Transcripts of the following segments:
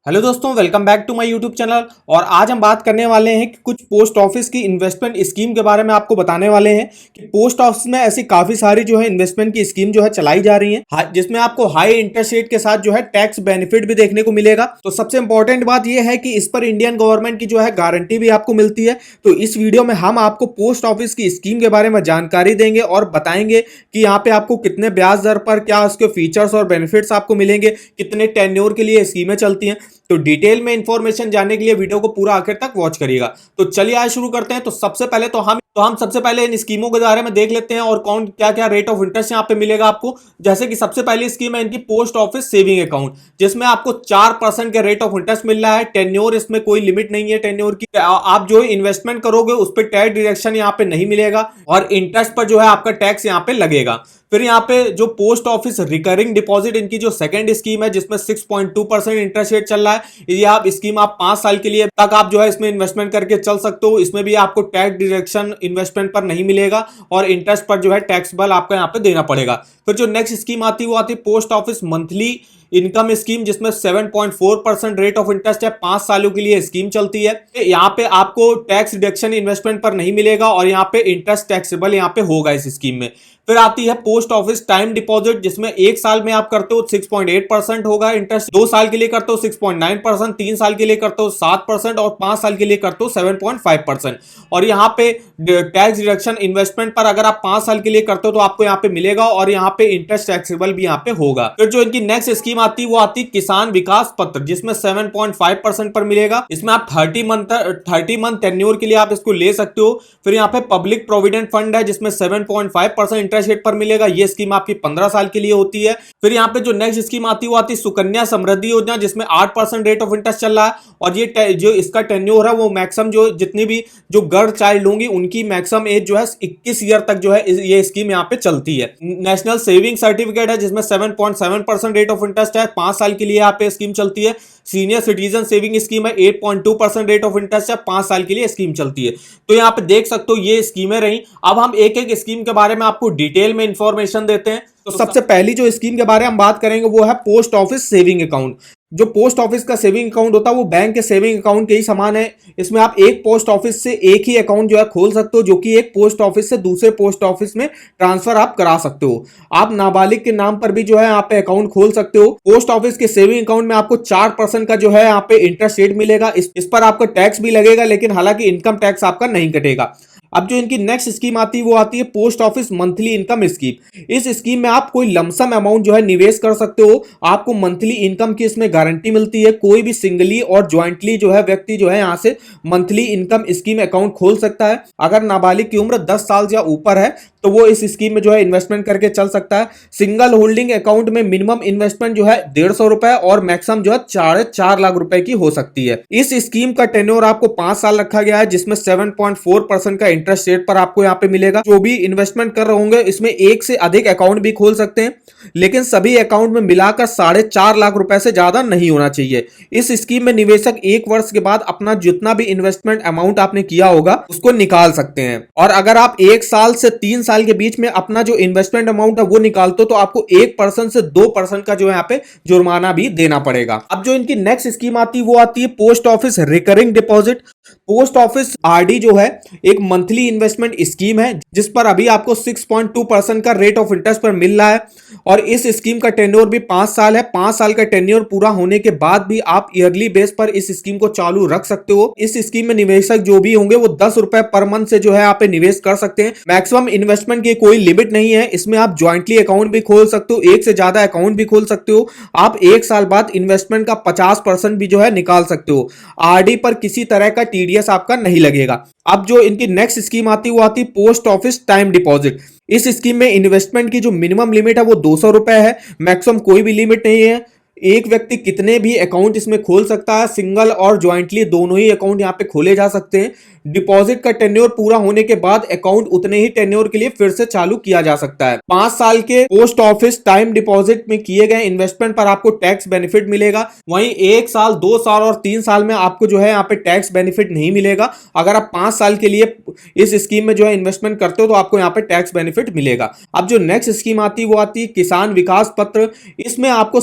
Hello दोस्तों, welcome back to my YouTube channel. और आज हम बात करने वाले हैं कि कुछ पोस्ट ऑफिस की इन्वेस्टमेंट स्कीम के बारे में आपको बताने वाले हैं कि पोस्ट ऑफिस में ऐसी काफी सारी जो है इन्वेस्टमेंट की स्कीम जो है चलाई जा रही है, जिसमें आपको हाई इंटरेस्ट रेट के साथ जो है टैक्स बेनिफिट भी देखने को मिलेगा। तो सबसे इंपॉर्टेंट बात यह है कि इस पर इंडियन गवर्नमेंट की जो है गारंटी भी आपको मिलती है। तो इस वीडियो में हम आपको पोस्ट ऑफिस की स्कीम के बारे में जानकारी देंगे और बताएंगे कि यहाँ पे आपको कितने ब्याज दर पर क्या उसके फीचर्स और बेनिफिट्स आपको मिलेंगे, कितने टेन्योर के लिए स्कीमें चलती हैं। तो डिटेल में इंफॉर्मेशन जानने के लिए वीडियो को पूरा आखिर तक वॉच करिएगा। तो चलिए आज शुरू करते हैं। तो सबसे पहले हम सबसे पहले इन स्कीमों के बारे में देख लेते हैं और कौन क्या क्या रेट ऑफ इंटरेस्ट यहाँ पे मिलेगा आपको। जैसे कि सबसे पहली स्कीम है इनकी पोस्ट ऑफिस सेविंग अकाउंट, जिसमें आपको 4% के रेट ऑफ इंटरेस्ट मिल रहा है। टेन्योर इसमें कोई लिमिट नहीं है टेन्योर की। आप जो इन्वेस्टमेंट करोगे उस पर टैक्स डिडक्शन यहाँ पे नहीं मिलेगा और इंटरेस्ट पर जो है आपका टैक्स यहाँ पे लगेगा। फिर यहाँ पे जो पोस्ट ऑफिस रिकरिंग डिपॉजिट इनकी जो सेकंड स्कीम है, जिसमें 6.2% इंटरेस्ट रेट चल रहा है। ये आप स्कीम आप 5 साल के लिए तक आप जो है इसमें इन्वेस्टमेंट करके चल सकते हो। इसमें भी आपको टैक्स डिडक्शन इन्वेस्टमेंट पर नहीं मिलेगा और इंटरेस्ट पर जो है टैक्सेबल आपका यहाँ पे देना पड़ेगा। फिर जो नेक्स्ट स्कीम आती है वो आती है post office monthly income scheme, जिसमें 7.4% रेट ऑफ इंटरेस्ट है। 5 सालों के लिए स्कीम चलती है। यहाँ पे आपको टैक्स डिडक्शन इन्वेस्टमेंट पर नहीं मिलेगा और यहाँ पे इंटरेस्ट टैक्सेबल यहाँ पे होगा इस स्कीम में। फिर आती है पोस्ट ऑफिस टाइम डिपॉजिट, जिसमें 1 साल में आप करते हो 6.8% होगा इंटरेस्ट, 2 साल के लिए करते हो 6.9%, 3 साल के लिए करते हो 7% और 5 साल के लिए करते हो 7.5%। और यहाँ पे टैक्स डिडक्शन इन्वेस्टमेंट पर अगर आप 5 साल के लिए करते हो तो आपको यहाँ पे मिलेगा और यहाँ पे इंटरेस्ट टैक्सेबल भी यहाँ पे होगा। फिर जो इनकी नेक्स्ट स्कीम आती है वो आती है किसान विकास पत्र, जिसमें 7.5% पर मिलेगा। इसमें आप 30 मंथ टेन्योर के लिए आप इसको ले सकते हो। फिर यहाँ पे पब्लिक प्रोविडेंट फंड है, जिसमें 7.5% इंटरेस्ट रेट पर मिलेगा। ये स्कीम आपकी 15 साल के लिए होती है। फिर यहाँ पे जो नेक्स्ट स्कीम आती है वो आती है सुकन्या समृद्धि योजना, जिसमें 8% रेट ऑफ इंटरेस्ट चल रहा है और ये जो इसका टेन्योर है वो मैक्सिमम जो जितनी भी जो गर्ल चाइल्ड होंगी उनकी मैक्सिमम एज जो है 21 ईयर तक जो है ये स्कीम यहाँ पे चलती है। नेशनल सेविंग सर्टिफिकेट है, जिसमें 7.7% रेट ऑफ इंटरेस्ट है। 5 साल के लिए यहाँ पे स्कीम चलती है। सीनियर सिटीजन सेविंग स्कीम है, 8.2% रेट ऑफ इंटरेस्ट है। 5 साल के लिए स्कीम चलती है। तो यहाँ पे देख सकते हो ये स्कीमें रही। अब हम एक एक स्कीम के बारे में आपको डिटेल में इंफॉर्मेशन देते हैं। तो सबसे पहली जो स्कीम के बारे में हम बात करेंगे वो है पोस्ट ऑफिस सेविंग अकाउंट। जो पोस्ट ऑफिस का सेविंग अकाउंट होता है वो बैंक के सेविंग अकाउंट के ही समान है। इसमें आप एक पोस्ट ऑफिस से एक ही अकाउंट जो है खोल सकते हो, जो कि एक पोस्ट ऑफिस से दूसरे पोस्ट ऑफिस में ट्रांसफर आप करा सकते हो। आप नाबालिग के नाम पर भी जो है यहाँ पे अकाउंट खोल सकते हो। पोस्ट ऑफिस के सेविंग अकाउंट में आपको 4% का जो है यहाँ पे इंटरेस्ट रेट मिलेगा। इस पर आपको टैक्स भी लगेगा, लेकिन हालांकि इनकम टैक्स आपका नहीं कटेगा। अब जो इनकी नेक्स्ट स्कीम आती है वो आती है post office monthly income scheme. इस स्कीम में आप कोई लमसम अमाउंट जो है निवेश कर सकते हो। आपको मंथली इनकम की इसमें गारंटी मिलती है। कोई भी सिंगली और ज्वाइंटली जो है व्यक्ति जो है यहाँ से मंथली इनकम स्कीम अकाउंट खोल सकता है। अगर नाबालिग की उम्र 10 साल या ऊपर है तो वो इस स्कीम में जो है इन्वेस्टमेंट करके चल सकता है। सिंगल होल्डिंग अकाउंट में मिनिमम इन्वेस्टमेंट जो है 150 रुपए और मैक्सिमम जो है 4.5 लाख रुपए की हो सकती है। इस स्कीम का टेन्योर आपको 5 साल रखा गया है, जिसमें 7.4% का इंटरेस्ट रेट पर आपको यहाँ पे मिलेगा। जो भी इन्वेस्टमेंट कर रहे होंगे इसमें एक से अधिक अकाउंट भी खोल सकते हैं, लेकिन सभी अकाउंट में मिलाकर 4.5 लाख रुपए से ज्यादा नहीं होना चाहिए। इस स्कीम में निवेशक 1 वर्ष के बाद अपना जितना भी इन्वेस्टमेंट अमाउंट आपने किया होगा उसको निकाल सकते हैं। और अगर आप 1 साल से 3 साल के बीच में अपना जो इन्वेस्टमेंट अमाउंट है वो निकालते हो तो आपको 1% से 2% का जो है यहाँ पे जुर्माना भी देना पड़ेगा। अब जो इनकी नेक्स्ट स्कीम आती है वो आती है post office recurring deposit. Post office RD जो है एक मंथली इन्वेस्टमेंट स्कीम है, जिस पर अभी आपको 6.2% का रेट ऑफ इंटरेस्ट पर मिल रहा है और इस स्कीम का टेन्योर भी 5 साल है। 5 साल का टेन्योर पूरा होने के बाद भी आप ईयरली बेस पर इस स्कीम को चालू रख सकते हो। इस स्कीम में निवेशक जो भी होंगे वो 10 रुपए पर मंथ से जो है आप निवेश कर सकते हैं। मैक्सिमम इन्वेस्टमेंट की कोई लिमिट नहीं है। इसमें आप ज्वाइंटली अकाउंट भी खोल सकते हो, एक से ज्यादा अकाउंट भी खोल सकते हो। आप 1 साल बाद इन्वेस्टमेंट का 50% भी जो है निकाल सकते हो। आरडी पर किसी तरह का टीडीएस आपका नहीं लगेगा। अब जो इनकी नेक्स्ट स्कीम आती है वो आती है पोस्ट ऑफिस टाइम डिपॉजिट। इस स्कीम में इन्वेस्टमेंट की जो मिनिमम लिमिट है वो 200 रुपए है, मैक्सिमम कोई भी लिमिट नहीं है। एक व्यक्ति कितने भी अकाउंट इसमें खोल सकता है। सिंगल और ज्वाइंटली दोनों ही अकाउंट यहाँ पे खोले जा सकते हैं। डिपॉजिट का टेन्योर पूरा होने के बाद अकाउंट उतने ही टेन्योर के लिए फिर से चालू किया जा सकता है। 5 साल के पोस्ट ऑफिस टाइम डिपॉजिट में किए गए इन्वेस्टमेंट पर आपको टैक्स बेनिफिट मिलेगा। वहीं 1 साल, 2 साल और 3 साल में आपको जो है यहाँ पे टैक्स बेनिफिट नहीं मिलेगा। अगर आप 5 साल के लिए इस स्कीम में जो है इन्वेस्टमेंट करते हो तो आपको यहाँ पे टैक्स बेनिफिट मिलेगा। अब जो नेक्स्ट स्कीम आती है वो आती है किसान विकास पत्र। इसमें आपको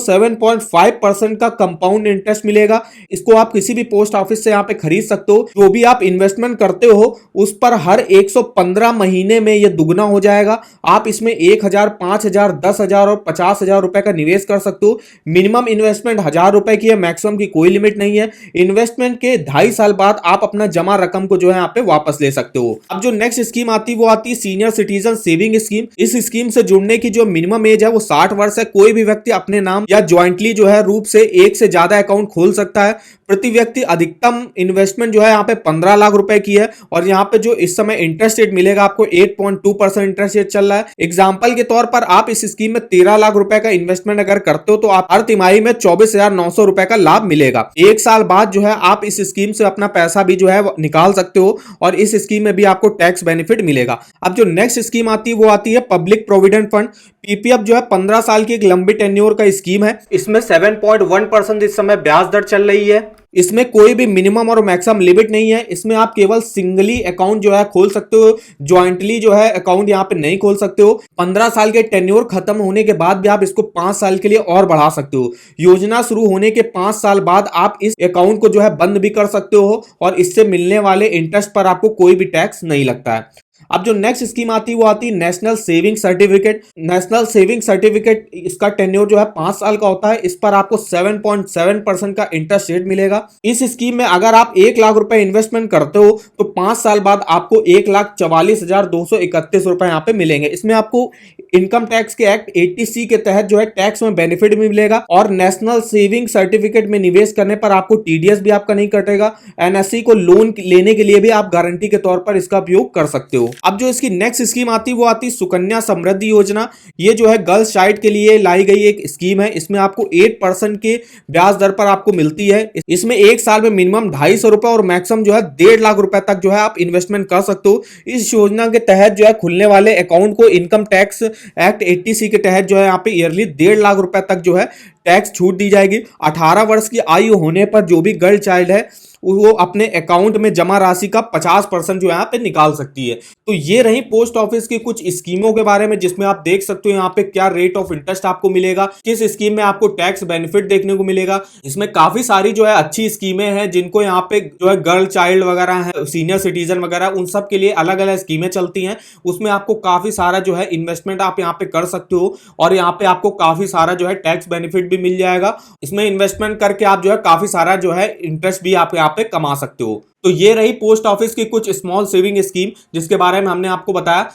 6.5% का कंपाउंड इंटरेस्ट मिलेगा। इसको आप किसी भी पोस्ट ऑफिस से यहाँ पे खरीद सकते हो। जो भी आप इन्वेस्टमेंट करते हो उस पर हर 115 महीने में ये दुगना हो जाएगा। आप इसमें 1000, 5000, 10,000 और 50,000 रुपए का निवेश कर सकते हो। मिनिमम इन्वेस्टमेंट 1000 रुपए की है, मैक्सिमम की कोई लिमिट नहीं है। इन्वेस्टमेंट के 2.5 साल बाद आप अपना जमा रकम को जो है यहाँ पे वापस ले सकते हो। अब जो नेक्स्ट स्कीम आती है वो आती है सीनियर सिटीजन सेविंग स्कीम। इस स्कीम से जुड़ने की जो मिनिमम एज है वो 60 वर्ष है। कोई भी व्यक्ति अपने नाम या ज्वाइंटली जो है रूप से एक से ज्यादा अकाउंट खोल सकता है। प्रति व्यक्ति अधिकतम इन्वेस्टमेंट जो है यहाँ पे 15 लाख रुपए की है और यहाँ पे जो इस समय इंटरेस्ट रेट मिलेगा आपको 8.2% इंटरेस्ट रेट चल रहा है। एग्जांपल के तौर पर आप इस स्कीम में 13 लाख रुपए का इन्वेस्टमेंट अगर करते हो तो आप हर तिमाही में 24,900 रुपए का लाभ मिलेगा। एक साल बाद जो है आप इस स्कीम से अपना पैसा भी जो है निकाल सकते हो और इस स्कीम में भी आपको टैक्स बेनिफिट मिलेगा। अब जो नेक्स्ट स्कीम आती है वो आती है पब्लिक प्रोविडेंट फंड। पीपीएफ जो है 15 साल की एक लंबी टेन्योर का स्कीम है। इसमें 7.1% इस समय ब्याज दर चल रही है। इसमें कोई भी मिनिमम और मैक्सिमम लिमिट नहीं है। इसमें आप केवल सिंगली अकाउंट जो है खोल सकते हो, ज्वाइंटली जो है अकाउंट यहाँ पे नहीं खोल सकते हो। 15 साल के टेन्योर खत्म होने के बाद भी आप इसको 5 साल के लिए और बढ़ा सकते हो। योजना शुरू होने के 5 साल बाद आप इस अकाउंट को जो है बंद भी कर सकते हो और इससे मिलने वाले इंटरेस्ट पर आपको कोई भी टैक्स नहीं लगता है। अब जो नेक्स्ट स्कीम आती है वो आती है national saving certificate. National saving certificate इसका टेन्योर जो है 5 साल का होता है। इस पर आपको 7.7% का इंटरेस्ट रेट मिलेगा। इस स्कीम में अगर आप 1 लाख रुपए इन्वेस्टमेंट करते हो तो 5 साल बाद आपको 1,44,231 रुपए यहाँ पे मिलेंगे। इसमें आपको इनकम टैक्स के एक्ट 80C के तहत जो है टैक्स में बेनिफिट भी मिलेगा और नेशनल सेविंग सर्टिफिकेट में निवेश करने पर आपको टीडीएस भी आपका नहीं कटेगा। एनएससी को लोन लेने के लिए भी आप गारंटी के तौर पर इसका उपयोग कर सकते हो। अब जो इसकी नेक्स्ट स्कीम आती है वो आती है सुकन्या समृद्धि योजना। ये जो है गर्ल्स चाइल्ड के लिए लाई गई एक स्कीम है। इसमें आपको 8% के ब्याज दर पर आपको मिलती है। इसमें एक साल में मिनिमम 250 रुपए और मैक्सिमम जो है 1.5 लाख रुपए तक जो है आप इन्वेस्टमेंट कर सकते हो। इस योजना के तहत जो है खुलने वाले अकाउंट को इनकम टैक्स एक्ट 80C के तहत जो है यहाँ पे ईयरली 1.5 लाख रुपए तक जो है टैक्स छूट दी जाएगी। 18 वर्ष की आयु होने पर जो भी गर्ल चाइल्ड है वो अपने अकाउंट में जमा राशि का 50% जो यहाँ पे निकाल सकती है। तो ये रही पोस्ट ऑफिस की कुछ स्कीमों के बारे में, जिसमें आप देख सकते हो यहाँ पे क्या रेट ऑफ इंटरेस्ट आपको मिलेगा, किस स्कीम में आपको टैक्स बेनिफिट देखने को मिलेगा। इसमें काफी सारी जो है अच्छी स्कीमें हैं जिनको यहाँ पे जो है गर्ल चाइल्ड वगैरह है, सीनियर सिटीजन वगैरह, उन सब के लिए अलग अलग स्कीमें चलती हैं। उसमें आपको काफी सारा जो है इन्वेस्टमेंट आप यहाँ पे कर सकते हो और यहाँ पे आपको काफी सारा जो है टैक्स बेनिफिट भी मिल जाएगा। इसमें इन्वेस्टमेंट करके आप जो है काफी सारा जो है इंटरेस्ट भी आप यहाँ पे कमा सकते हो। तो ये रही पोस्ट ऑफिस की कुछ स्मॉल सेविंग स्कीम जिसके बारे में हमने आपको बताया।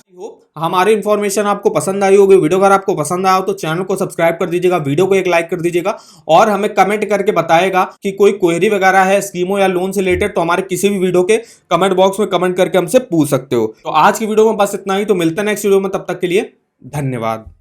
हमारी इंफॉर्मेशन आपको पसंद आई होगी। वीडियो अगर आपको पसंद आया हो तो चैनल को सब्सक्राइब कर दीजिएगा, वीडियो को एक लाइक कर दीजिएगा और हमें कमेंट करके बताएगा कि कोई क्वेरी वगैरह है स्कीमों या लोन से रिलेटेड तो हमारे किसी भी वीडियो के कमेंट बॉक्स में कमेंट करके हमसे पूछ सकते हो। तो आज की वीडियो में बस इतना ही। तो मिलते हैं नेक्स्ट वीडियो में, तब तक के लिए धन्यवाद।